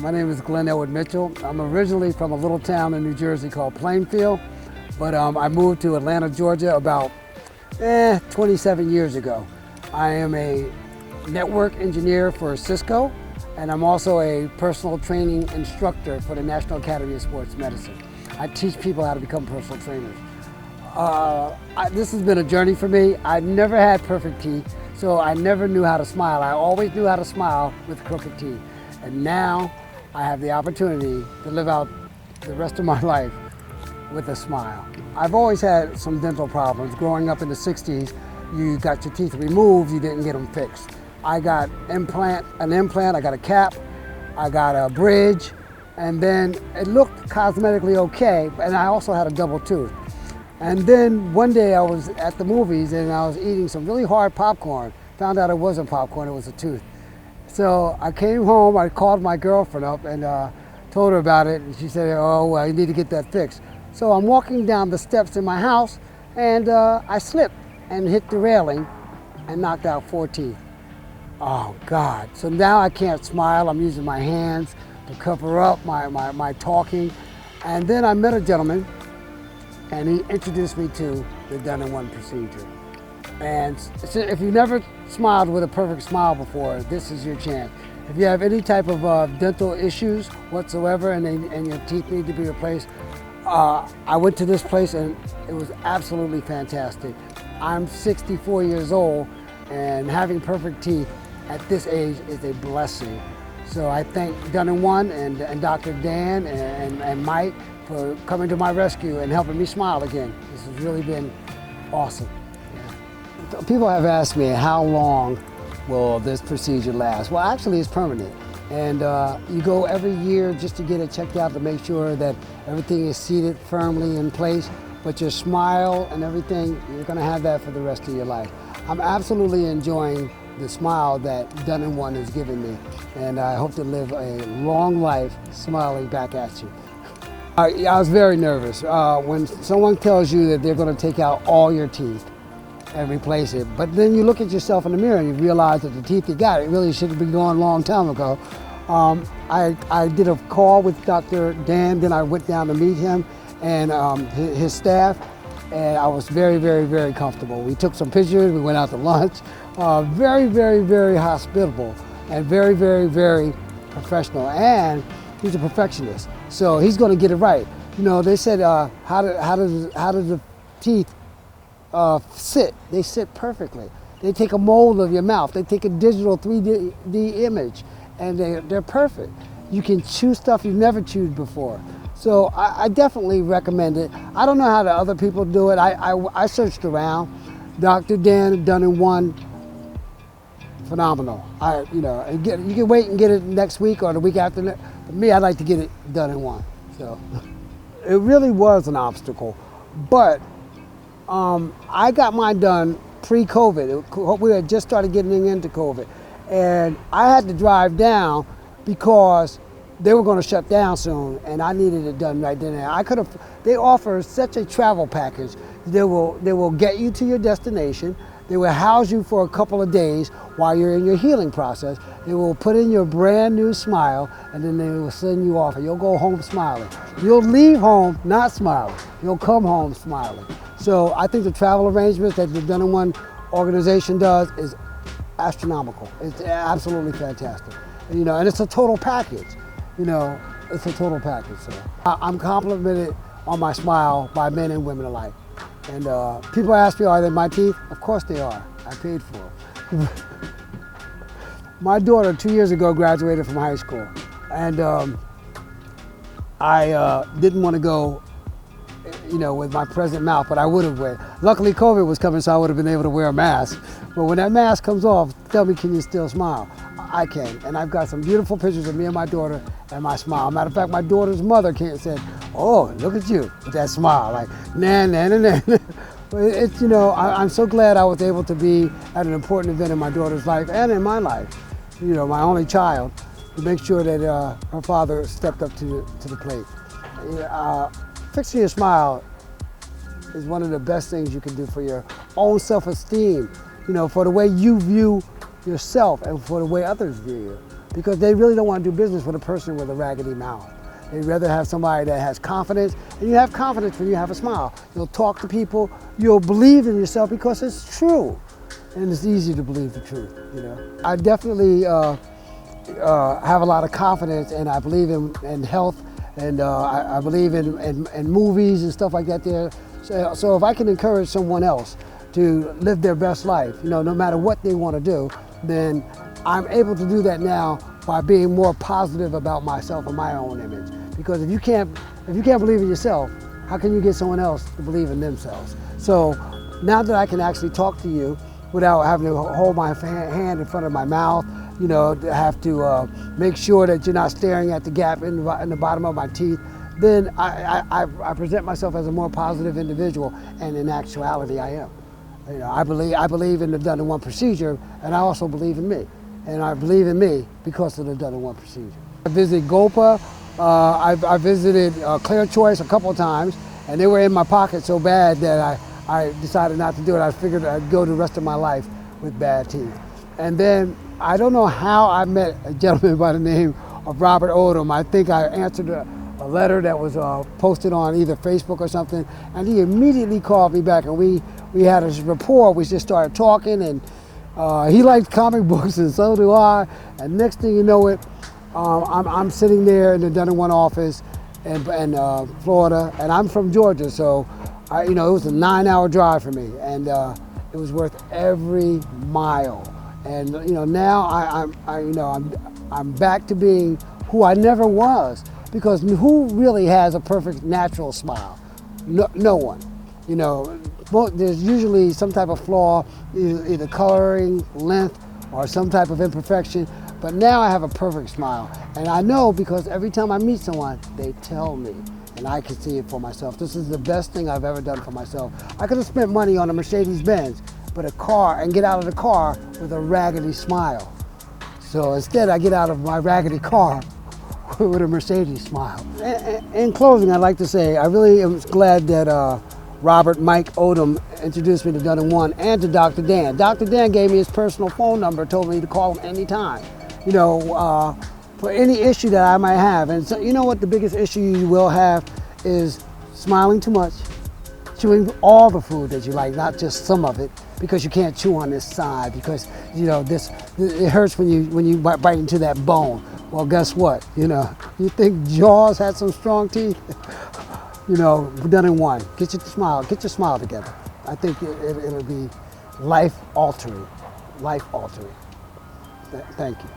My name is Glen Mitchell. I'm originally from a little town in New Jersey called Plainfield, but I moved to Atlanta, Georgia about 27 years ago. I am a network engineer for Cisco, and I'm also a personal training instructor for the National Academy of Sports Medicine. I teach people how to become personal trainers. This has been a journey for me. I never had perfect teeth, so I never knew how to smile. I always knew how to smile with crooked teeth. And now I have the opportunity to live out the rest of my life with a smile. I've always had some dental problems. Growing up in the 60s, you got your teeth removed, you didn't get them fixed. I got an implant, I got a cap, I got a bridge, and then it looked cosmetically okay, and I also had a double tooth. And then one day I was at the movies and I was eating some really hard popcorn. Found out it wasn't popcorn, it was a tooth. So I came home, I called my girlfriend up and told her about it, and she said, oh, well, you need to get that fixed. So I'm walking down the steps in my house and I slipped and hit the railing and knocked out 4 teeth. Oh God, so now I can't smile. I'm using my hands to cover up my talking. And then I met a gentleman and he introduced me to the done-in-one procedure. And so if you never smiled with a perfect smile before, this is your chance. If you have any type of dental issues whatsoever and your teeth need to be replaced, I went to this place and it was absolutely fantastic. I'm 64 years old and having perfect teeth at this age is a blessing. So I thank Done-in-One and Dr. Dan and Mike for coming to my rescue and helping me smile again. This has really been awesome. Yeah. People have asked me, how long will this procedure last? Well, actually it's permanent. And you go every year just to get it checked out to make sure that everything is seated firmly in place. But your smile and everything, you're gonna have that for the rest of your life. I'm absolutely enjoying the smile that Done-in-One has given me. And I hope to live a long life smiling back at you. I was very nervous. When someone tells you that they're gonna take out all your teeth and replace it, but then you look at yourself in the mirror and you realize that the teeth you got, it really should have been gone a long time ago. I did a call with Dr. Dan, then I went down to meet him and his staff, and I was very, very, very comfortable. We took some pictures, we went out to lunch. Very, very, very hospitable and very, very, very professional. And he's a perfectionist, so he's going to get it right. You know, they said, how do the teeth sit? They sit perfectly. They take a mold of your mouth. They take a digital 3D image, and they're perfect. You can chew stuff you've never chewed before. So I definitely recommend it. I don't know how the other people do it. I searched around. Dr. Dan Done-in-One, phenomenal. You can wait and get it next week or the week after. For me, I'd like to get it Done-in-One. So it really was an obstacle, but I got mine done pre-COVID. We had just started getting into COVID, and I had to drive down because they were going to shut down soon, and I needed it done right then and there. They offer such a travel package. They will get you to your destination. They will house you for a couple of days while you're in your healing process. They will put in your brand new smile, and then they will send you off, and you'll go home smiling. You'll leave home not smiling. You'll come home smiling. So I think the travel arrangements that the Done-in-One organization does is astronomical. It's absolutely fantastic. You know, and it's a total package. You know, it's a total package. So I'm complimented on my smile by men and women alike. And people ask me, are they my teeth? Of course they are. I paid for them. My daughter 2 years ago graduated from high school, and I didn't want to go, you know, with my present mouth, but I would have went. Luckily COVID was coming, so I would have been able to wear a mask. But when that mask comes off, tell me, can you still smile? I can, and I've got some beautiful pictures of me and my daughter and my smile. Matter of fact, my daughter's mother said, oh, look at you with that smile, like, nah, nah, nah, nah. It's, you know, I'm so glad I was able to be at an important event in my daughter's life and in my life, you know, my only child, to make sure that her father stepped up to the plate. Fixing your smile is one of the best things you can do for your own self-esteem, you know, for the way you view yourself and for the way others view you. because they really don't want to do business with a person with a raggedy mouth. They'd rather have somebody that has confidence, and you have confidence when you have a smile. You'll talk to people, you'll believe in yourself because it's true, and it's easy to believe the truth, you know. I definitely have a lot of confidence, and I believe in health, and I believe in movies and stuff like that there. So if I can encourage someone else to live their best life, you know, no matter what they want to do, then I'm able to do that now by being more positive about myself and my own image. Because if you can't believe in yourself, how can you get someone else to believe in themselves? So now that I can actually talk to you without having to hold my hand in front of my mouth, you know, to have to make sure that you're not staring at the gap in the bottom of my teeth, then I present myself as a more positive individual, and in actuality I am. You know, I believe in the done-in-one procedure, and I also believe in me. And I believe in me because of the done-in-one procedure. I visited Gopa, I visited Clear Choice a couple of times, and they were in my pocket so bad that I decided not to do it. I figured I'd go the rest of my life with bad teeth. And then, I don't know how I met a gentleman by the name of Robert Odom. I think I answered a letter that was posted on either Facebook or something, and he immediately called me back, and we had a rapport. We just started talking, and he likes comic books, and so do I. And next thing you know it, I'm sitting there in the done-in-one office in Florida, and I'm from Georgia, so you know, it was a 9-hour drive for me, and it was worth every mile. And you know, now I'm back to being who I never was, because who really has a perfect natural smile? No one. You know, there's usually some type of flaw, either coloring, length, or some type of imperfection. But now I have a perfect smile. And I know because every time I meet someone, they tell me, and I can see it for myself. This is the best thing I've ever done for myself. I could have spent money on a Mercedes-Benz, but a car, and get out of the car with a raggedy smile. So instead I get out of my raggedy car with a Mercedes smile. In closing, I'd like to say I really am glad that Robert Mike Odom introduced me to done-in-one and to Dr. Dan. Dr. Dan gave me his personal phone number, told me to call him anytime, you know, for any issue that I might have. And so, you know what the biggest issue you will have is smiling too much, chewing all the food that you like, not just some of it, because you can't chew on this side, because, you know, it hurts when you bite into that bone. Well, guess what? You know, you think Jaws had some strong teeth? You know, done-in-one. Get your smile together. I think it'll be life altering. Thank you.